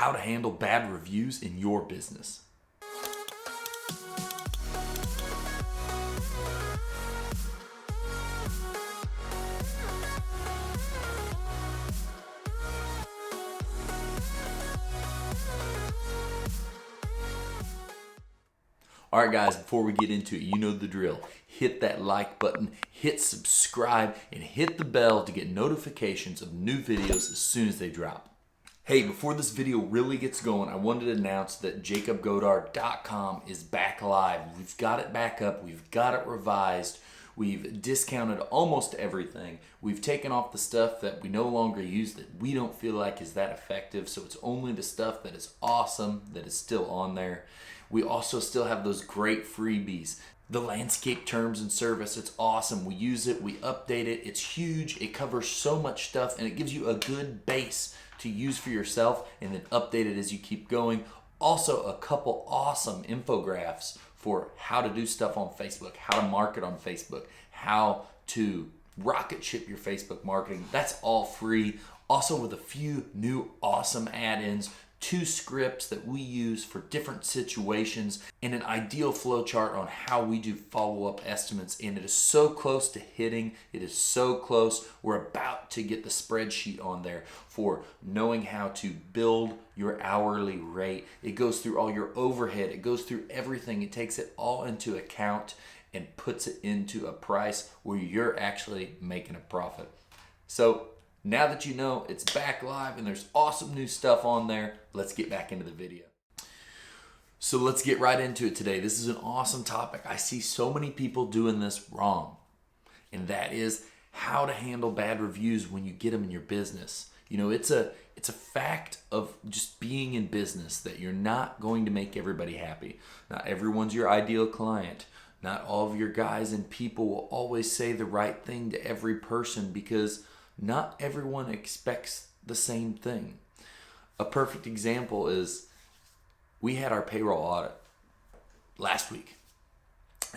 how to handle bad reviews in your business. All right, guys, before we get into it, you know the drill. Hit that like button, hit subscribe, and hit the bell to get notifications of new videos as soon as they drop. Hey, before this video really gets going, I wanted to announce that jacobgodar.com is back live. We've got it back up. We've got it revised. We've discounted almost everything. We've taken off the stuff that we no longer use that we don't feel like is that effective. So it's only the stuff that is awesome that is still on there. We also still have those great freebies. The landscape terms and service, it's awesome. We use it, we update it, it's huge, it covers so much stuff, and it gives you a good base to use for yourself and then update it as you keep going. Also, a couple awesome infographics for how to do stuff on Facebook, how to market on Facebook, how to rocket ship your Facebook marketing. That's all free. Also with a few new awesome add-ins, 2 scripts that we use for different situations, and an ideal flow chart on how we do follow-up estimates. And it is so close to hitting. It is so close. We're about to get the spreadsheet on there for knowing how to build your hourly rate. It goes through all your overhead. It goes through everything. It takes it all into account and puts it into a price where you're actually making a profit. So now that you know it's back live and there's awesome new stuff on there, let's get back into the video. So let's get right into it today. This is an awesome topic. I see so many people doing this wrong, and that is how to handle bad reviews when you get them in your business. You know, it's a fact of just being in business that you're not going to make everybody happy. Not everyone's your ideal client. Not all of your guys and people will always say the right thing to every person because not everyone expects the same thing. A perfect example is we had our payroll audit last week,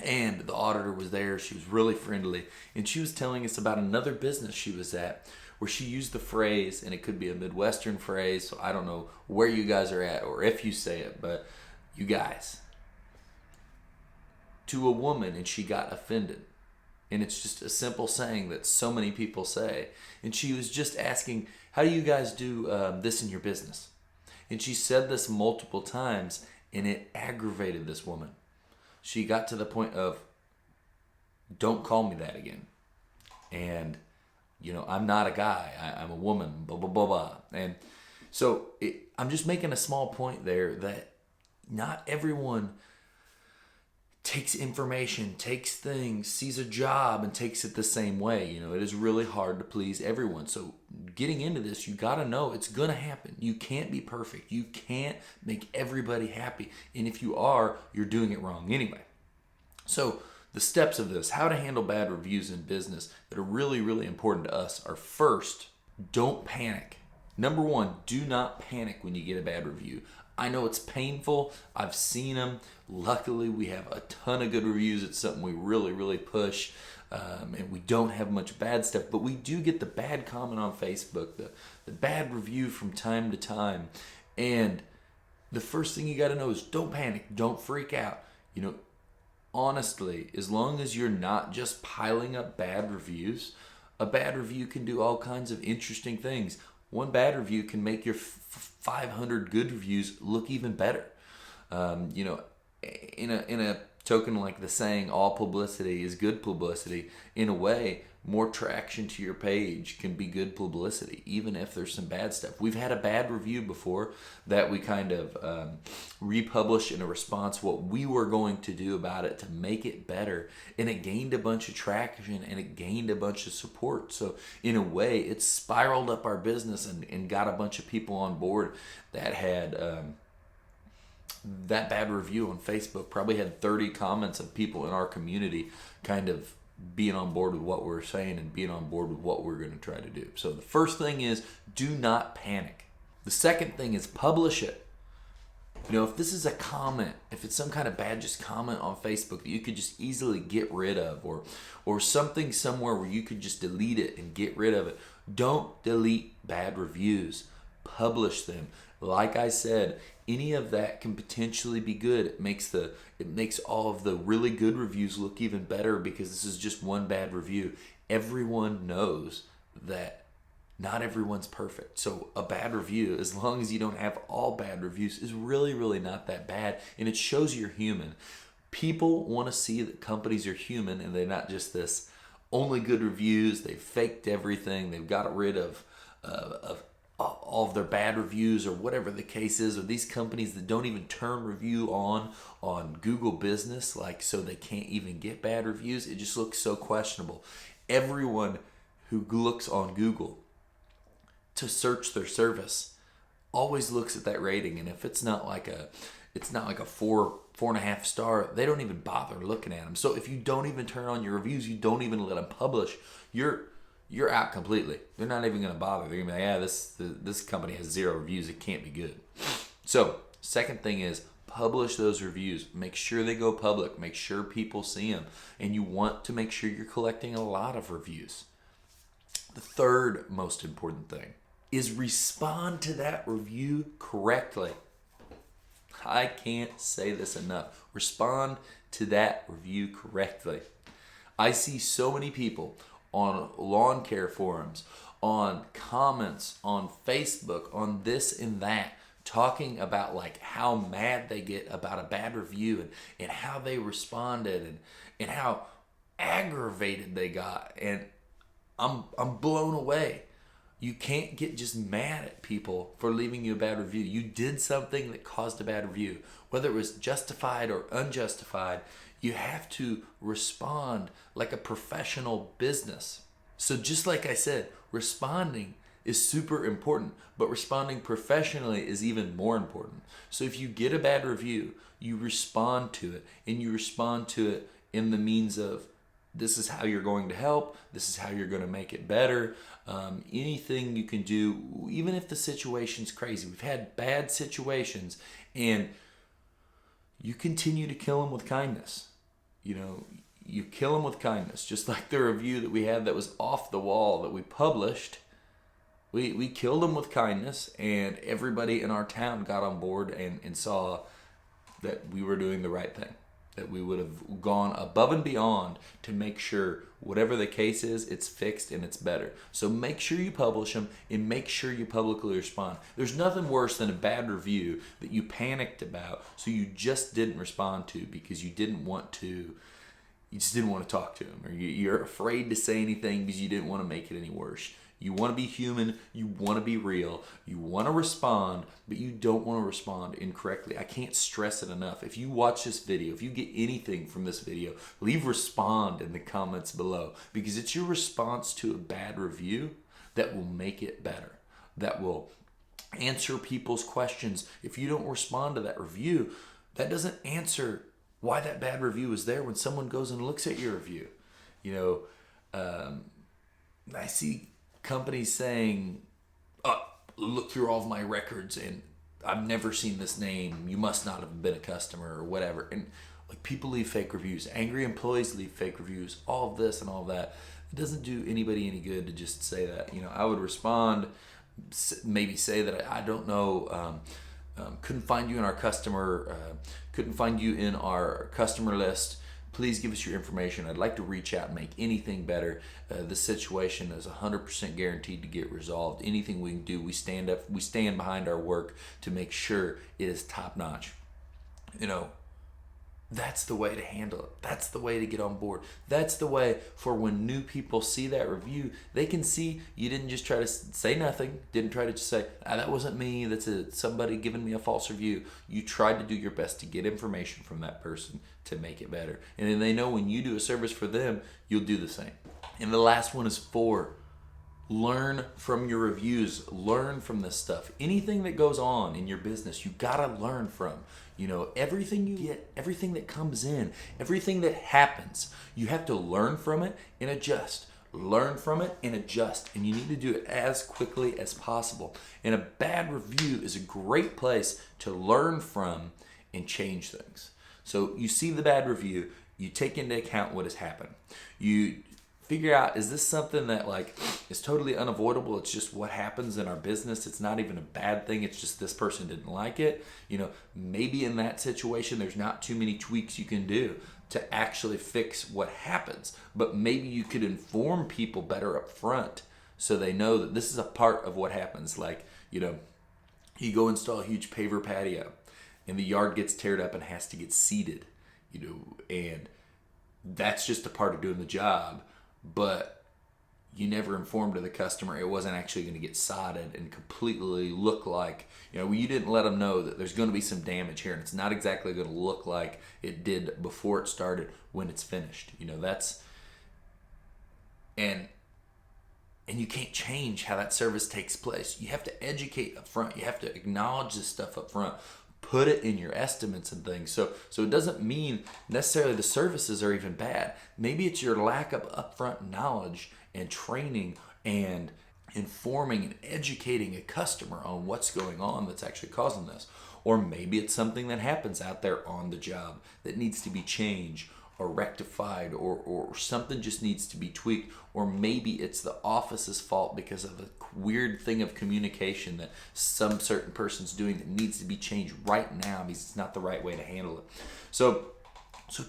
and the auditor was there. She was really friendly, and she was telling us about another business she was at where she used the phrase, and it could be a Midwestern phrase, so I don't know where you guys are at or if you say it, but you guys, to a woman, and she got offended. And it's just a simple saying that so many people say. And she was just asking, how do you guys do this in your business? And she said this multiple times, and it aggravated this woman. She got to the point of, don't call me that again. And, you know, I'm not a guy. I'm a woman, blah, blah, blah, blah. And so I'm just making a small point there that not everyone takes information, takes things, sees a job, and takes it the same way. You know, it is really hard to please everyone. So getting into this, you got to know it's going to happen. You can't be perfect. You can't make everybody happy. And if you are, you're doing it wrong anyway. So the steps of this, how to handle bad reviews in business that are really, really important to us are: first, don't panic. Number 1, do not panic when you get a bad review. I know it's painful. I've seen them. Luckily, we have a ton of good reviews. It's something we really, really push. And we don't have much bad stuff. But we do get the bad comment on Facebook, the bad review from time to time. And the first thing you got to know is don't panic. Don't freak out. You know, honestly, as long as you're not just piling up bad reviews, a bad review can do all kinds of interesting things. One bad review can make your 500 good reviews look even better. You know, in a token like the saying, all publicity is good publicity, in a way, more traction to your page can be good publicity, even if there's some bad stuff. We've had a bad review before that we kind of republished in a response what we were going to do about it to make it better, and it gained a bunch of traction and it gained a bunch of support. So in a way, it spiraled up our business and got a bunch of people on board that had that bad review on Facebook. Probably had 30 comments of people in our community kind of being on board with what we're saying and being on board with what we're going to try to do. So the first thing is, do not panic. The second thing is, publish it. You know, if this is a comment, if it's some kind of bad just comment on Facebook that you could just easily get rid of, or something somewhere where you could just delete it and get rid of it, don't delete bad reviews. publish them. Like I said, any of that can potentially be good. It makes all of the really good reviews look even better because this is just one bad review. Everyone knows that not everyone's perfect. So a bad review, as long as you don't have all bad reviews, is really, really not that bad. And it shows you're human. People want to see that companies are human and they're not just this only good reviews. They've faked everything. They've got rid of all of their bad reviews or whatever the case is, or these companies that don't even turn review on Google Business, like, so they can't even get bad reviews. It just looks so questionable. Everyone who looks on Google to search their service always looks at that rating, and if it's not like a 4.5 star, they don't even bother looking at them. So if you don't even turn on your reviews, you don't even let them publish, you're out completely. They're not even going to bother. They're going to be like, yeah, this company has 0 reviews. It can't be good. So second thing is publish those reviews. Make sure they go public. Make sure people see them. And you want to make sure you're collecting a lot of reviews. The third most important thing is respond to that review correctly. I can't say this enough. Respond to that review correctly. I see so many people on lawn care forums, on comments, on Facebook, on this and that, talking about like how mad they get about a bad review and how they responded and how aggravated they got. And I'm blown away. You can't get just mad at people for leaving you a bad review. You did something that caused a bad review. Whether it was justified or unjustified, you have to respond like a professional business. So just like I said, responding is super important, but responding professionally is even more important. So if you get a bad review, you respond to it, and you respond to it in the means of, this is how you're going to help, this is how you're going to make it better. Anything you can do, even if the situation's crazy. We've had bad situations, and you continue to kill them with kindness. You kill them with kindness. Just like the review that we had that was off the wall that we published. We killed them with kindness, and everybody in our town got on board and saw that we were doing the right thing. That we would have gone above and beyond to make sure whatever the case is, it's fixed and it's better. So make sure you publish them and make sure you publicly respond. There's nothing worse than a bad review that you panicked about, so you just didn't respond to because you just didn't want to talk to them, or you're afraid to say anything because you didn't want to make it any worse. You want to be human, you want to be real, you want to respond, but you don't want to respond incorrectly. I can't stress it enough. If you watch this video, if you get anything from this video, leave respond in the comments below, because it's your response to a bad review that will make it better, that will answer people's questions. If you don't respond to that review, that doesn't answer why that bad review is there when someone goes and looks at your review. I see companies saying, look through all of my records and I've never seen this name. You must not have been a customer or whatever. And like, people leave fake reviews. Angry employees leave fake reviews. All of this and all of that. It doesn't do anybody any good to just say that. I would respond, maybe say that I don't know, couldn't find you in our customer list. Please give us your information. I'd like to reach out and make anything better. This situation is 100% guaranteed to get resolved. Anything we can do, we stand behind our work to make sure it is top notch. That's the way to handle it. That's the way to get on board. That's the way for when new people see that review, they can see you didn't just try to say nothing, didn't try to just say, that wasn't me, that's somebody giving me a false review. You tried to do your best to get information from that person to make it better. And then they know when you do a service for them, you'll do the same. And the last one is 4. Learn from your reviews. Learn from this stuff. Anything that goes on in your business, you gotta learn from. Everything you get, everything that comes in, everything that happens, you have to learn from it and adjust. Learn from it and adjust. And you need to do it as quickly as possible. And a bad review is a great place to learn from and change things. So you see the bad review, you take into account what has happened. You Figure out, is this something that like is totally unavoidable? It's just what happens in our business. It's not even a bad thing. It's just this person didn't like it. Maybe in that situation, there's not too many tweaks you can do to actually fix what happens. But maybe you could inform people better up front so they know that this is a part of what happens. Like, you go install a huge paver patio and the yard gets teared up and has to get seeded, and that's just a part of doing the job. But you never informed the customer it wasn't actually going to get sodded and completely look like, you didn't let them know that there's going to be some damage here and it's not exactly going to look like it did before it started when it's finished. And you can't change how that service takes place. You have to educate up front. You have to acknowledge this stuff up front. Put it in your estimates and things. So it doesn't mean necessarily the services are even bad. Maybe it's your lack of upfront knowledge and training and informing and educating a customer on what's going on that's actually causing this. Or maybe it's something that happens out there on the job that needs to be changed or rectified, or something just needs to be tweaked. Or maybe it's the office's fault because of a weird thing of communication that some certain person's doing that needs to be changed right now because it's not the right way to handle it. So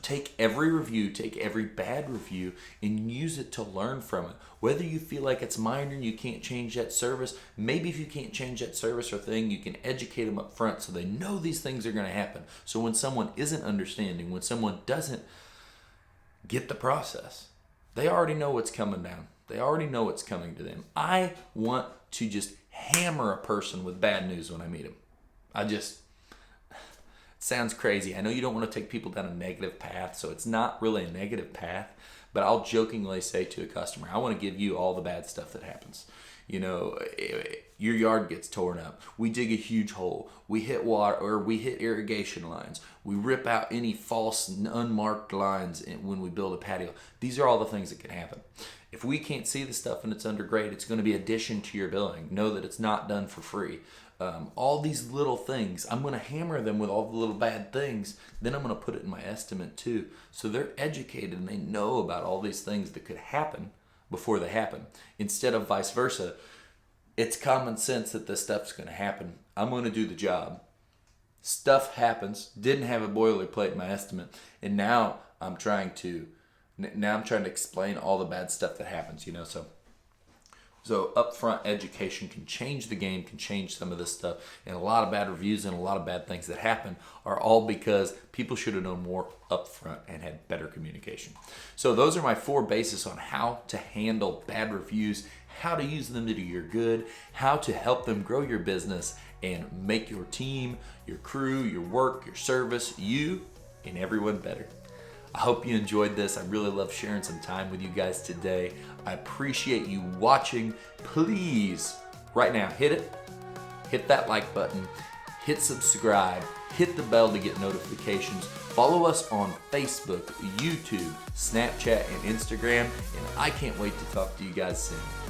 take every review, take every bad review, and use it to learn from it. Whether you feel like it's minor and you can't change that service, maybe if you can't change that service or thing, you can educate them up front so they know these things are going to happen. So when someone isn't understanding, when someone doesn't get the process, they already know what's coming down. They already know what's coming to them. I want to just hammer a person with bad news when I meet them. It sounds crazy. I know you don't want to take people down a negative path, so it's not really a negative path, but I'll jokingly say to a customer, I want to give you all the bad stuff that happens. Your yard gets torn up. We dig a huge hole. We hit water, or we hit irrigation lines. We rip out any false unmarked lines when we build a patio. These are all the things that can happen. If we can't see the stuff and it's under grade, it's going to be addition to your billing. Know that it's not done for free. All these little things, I'm going to hammer them with all the little bad things. Then I'm going to put it in my estimate too. So they're educated and they know about all these things that could happen before they happen. Instead of vice versa, it's common sense that this stuff's going to happen. I'm going to do the job. Stuff happens. Didn't have a boilerplate in my estimate, and now I'm trying to explain all the bad stuff that happens. So upfront education can change the game, can change some of this stuff, and a lot of bad reviews and a lot of bad things that happen are all because people should have known more upfront and had better communication. So those are my 4 bases on how to handle bad reviews, how to use them to do your good, how to help them grow your business and make your team, your crew, your work, your service, you and everyone better. I hope you enjoyed this. I really love sharing some time with you guys today. I appreciate you watching. Please, right now, hit that like button, hit subscribe, hit the bell to get notifications. Follow us on Facebook, YouTube, Snapchat, and Instagram. And I can't wait to talk to you guys soon.